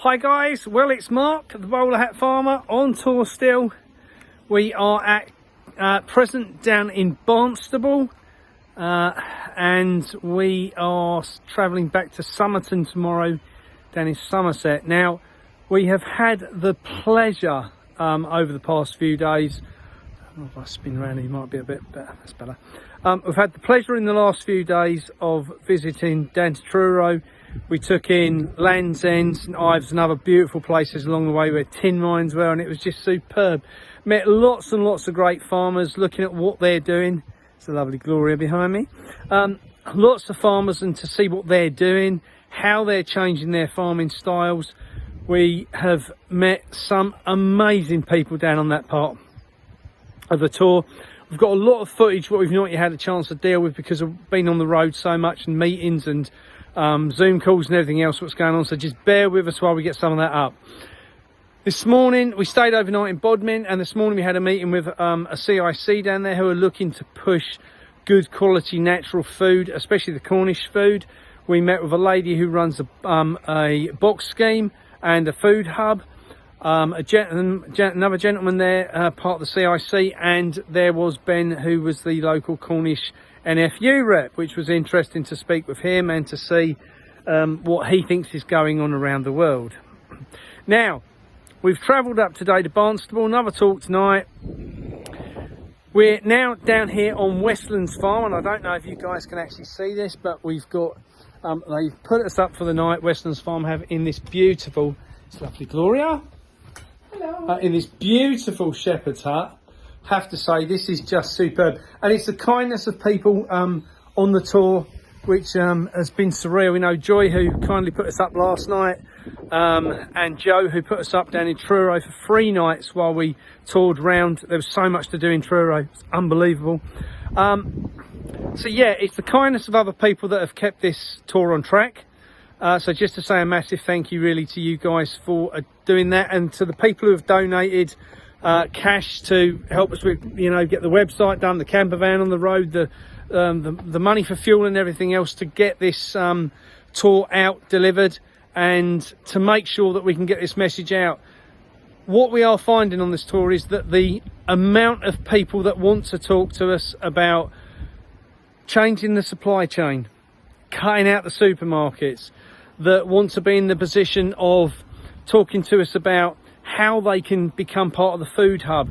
Hi guys, well it's Mark, the Bowlerhat Farmer, on tour still. We are at present down in Barnstable and we are travelling back to Somerton tomorrow down in Somerset. Now we have had the pleasure over the past few days, if I spin around it might be a bit better, that's better. We've had the pleasure in the last few days of visiting down to Truro. We took in Land's End, St Ives and other beautiful places along the way where tin mines were, and it was just superb. Met lots and lots of great farmers looking at what they're doing. It's a lovely Gloria behind me. Lots of farmers, and to see what they're doing, how they're changing their farming styles. We have met some amazing people down on that part of the tour. We've got a lot of footage what we've not yet had a chance to deal with because I've been on the road so much and meetings and Zoom calls and everything else what's going on, so just bear with us while we get some of that up. This morning we stayed overnight in Bodmin, and this morning we had a meeting with a CIC down there who are looking to push good quality natural food, especially the Cornish food. We met with a lady who runs a box scheme and a food hub, another gentleman there, part of the CIC, and there was Ben, who was the local Cornish NFU rep, which was interesting to speak with him and to see what he thinks is going on around the world. Now, we've travelled up today to Barnstable, another talk tonight. We're now down here on Westlands Farm, and I don't know if you guys can actually see this, but we've got, they've put us up for the night. Westlands Farm have in this beautiful, it's lovely Gloria, hello, in this beautiful shepherd's hut. Have to say, this is just superb, and it's the kindness of people on the tour which has been surreal. You know, Joy, who kindly put us up last night, and Joe, who put us up down in Truro for 3 nights while we toured round. There was so much to do in Truro, it's unbelievable. So yeah, it's the kindness of other people that have kept this tour on track. So just to say a massive thank you really to you guys for doing that, and to the people who have donated cash to help us with, you know, get the website done, the camper van on the road, the money for fuel and everything else to get this tour out, delivered, and to make sure that we can get this message out. What we are finding on this tour is that the amount of people that want to talk to us about changing the supply chain, cutting out the supermarkets, that want to be in the position of talking to us about how they can become part of the food hub,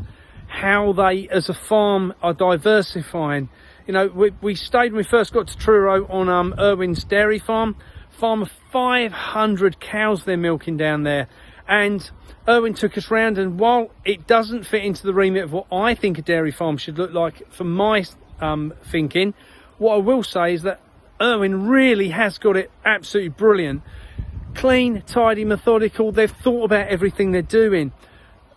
how they as a farm are diversifying. You know, we stayed when we first got to Truro on Irwin's dairy farm of 500 cows they're milking down there, and Irwin took us round, and while it doesn't fit into the remit of what I think a dairy farm should look like for my thinking, what I will say is that Irwin really has got it absolutely brilliant. Clean, tidy, methodical. They've thought about everything they're doing,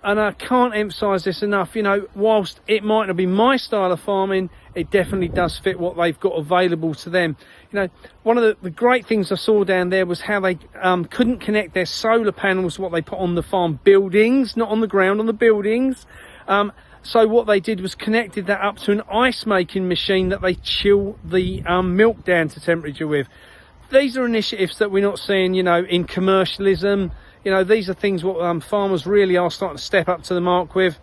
and I can't emphasize this enough. You know, whilst it might not be my style of farming, it definitely does fit what they've got available to them. You know, one of the great things I saw down there was how they couldn't connect their solar panels, what they put on the farm buildings, not on the ground, on the buildings. So what they did was connected that up to an ice making machine that they chill the milk down to temperature with. These are initiatives that we're not seeing, you know, in commercialism. You know, these are things what farmers really are starting to step up to the mark with.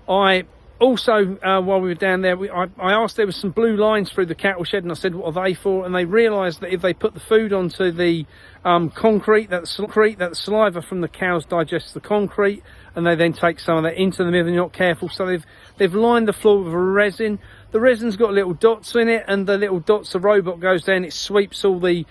I also, while we were down there, I asked, there was some blue lines through the cattle shed, and I said, what are they for? And they realised that if they put the food onto the concrete, that the saliva from the cows digests the concrete, and they then take some of that into the mill if they're not careful. So they've lined the floor with a resin. The resin's got little dots in it, and the little dots, the robot goes down, it sweeps all the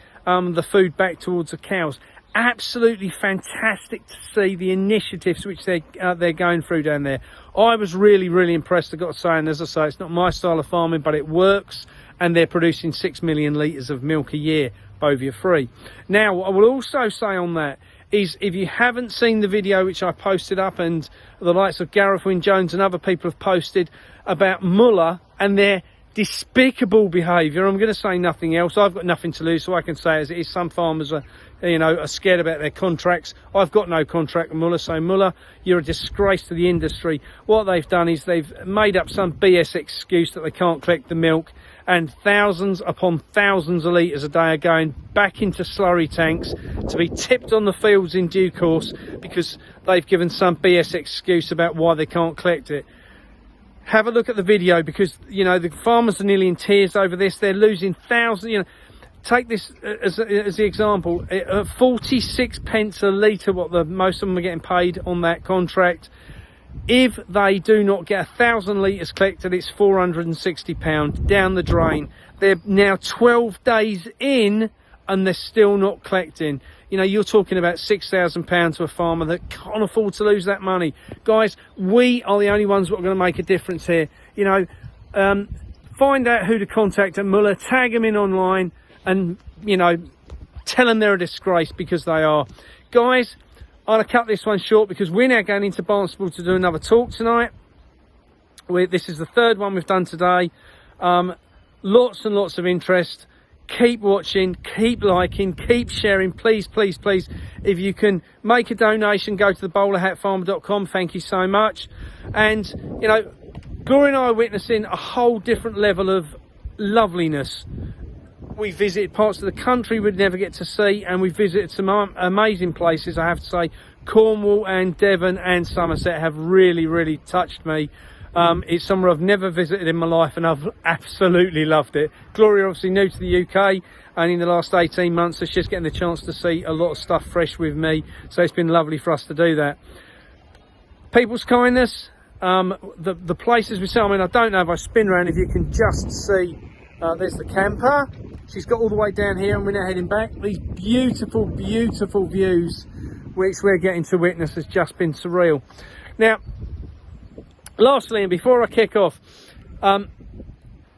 food back towards the cows. Absolutely fantastic to see the initiatives which they're going through down there. I was really impressed, I've got to say, and as I say, it's not my style of farming, but it works, and they're producing 6 million litres of milk a year, Bovia free. Now, what I will also say on that is, if you haven't seen the video which I posted up, and the likes of Gareth Wynne Jones and other people have posted about Muller and their despicable behaviour, I'm going to say nothing else. I've got nothing to lose, so I can say as it is. Some farmers are, you know, are scared about their contracts. I've got no contract with Muller, so Muller, you're a disgrace to the industry. What they've done is they've made up some BS excuse that they can't collect the milk, and thousands upon thousands of litres a day are going back into slurry tanks to be tipped on the fields in due course because they've given some BS excuse about why they can't collect it. Have a look at the video, because you know the farmers are nearly in tears over this. They're losing thousands. You know, take this as the example. 46 pence a litre, what most of them are getting paid on that contract. If they do not get 1,000 litres collected, it's £460 down the drain. They're now 12 days in and they're still not collecting. You know, you're talking about £6,000 to a farmer that can't afford to lose that money. Guys, we are the only ones that are going to make a difference here. You know, find out who to contact at Muller, tag them in online, and, you know, tell them they're a disgrace, because they are. Guys, I'll cut this one short because we're now going into Barnstable to do another talk tonight. This is the third one we've done today. Lots and lots of interest. Keep watching, keep liking, keep sharing. Please, please, please, if you can make a donation, go to the bowlerhatfarmer.com. Thank you so much. And, you know, Gloria and I are witnessing a whole different level of loveliness. We visited parts of the country we'd never get to see, and we visited some amazing places, I have to say. Cornwall and Devon and Somerset have really, really touched me. It's somewhere I've never visited in my life, and I've absolutely loved it. Gloria obviously new to the UK, and in the last 18 months so she's just getting the chance to see a lot of stuff fresh with me, so it's been lovely for us to do that. People's kindness, the places we see. I mean, I don't know if I spin around, if you can just see, there's the camper. She's got all the way down here, and we're now heading back. These beautiful, beautiful views which we're getting to witness has just been surreal. Now, lastly, and before I kick off,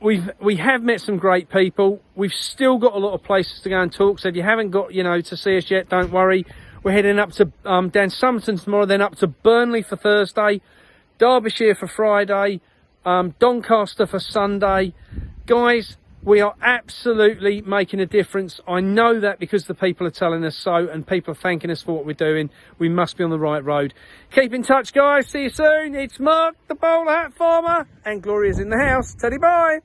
we have met some great people. We've still got a lot of places to go and talk, so if you haven't got, you know, to see us yet, don't worry. We're heading up to down Somerton tomorrow, then up to Burnley for Thursday, Derbyshire for Friday, Doncaster for Sunday. Guys, we are absolutely making a difference. I know that because the people are telling us so, and people are thanking us for what we're doing. We must be on the right road. Keep in touch, guys. See you soon. It's Mark, the Bowlerhat Farmer, and Gloria's in the house. Teddy, bye.